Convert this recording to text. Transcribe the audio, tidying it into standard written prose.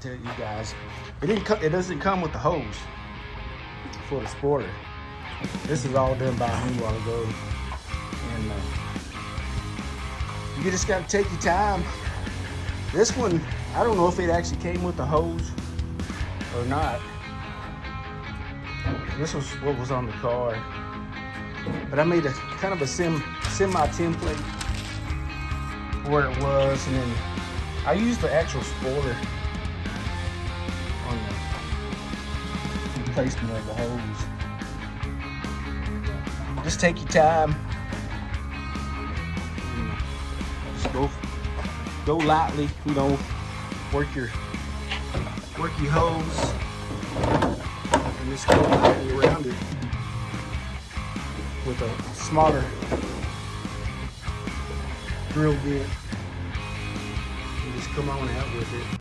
tell you guys, it doesn't come with the hose for the spoiler. This is all done by me a while ago, and you just gotta take your time. This one, I don't know if it actually came with the hose or not. This was what was on the car, but I made a kind of a semi template where it was, and then I used the actual spoiler on the placement of the hose. Just take your time. Just go lightly, you know, work your hose, and just go lightly around it with a smaller drill bit, and just come on out with it.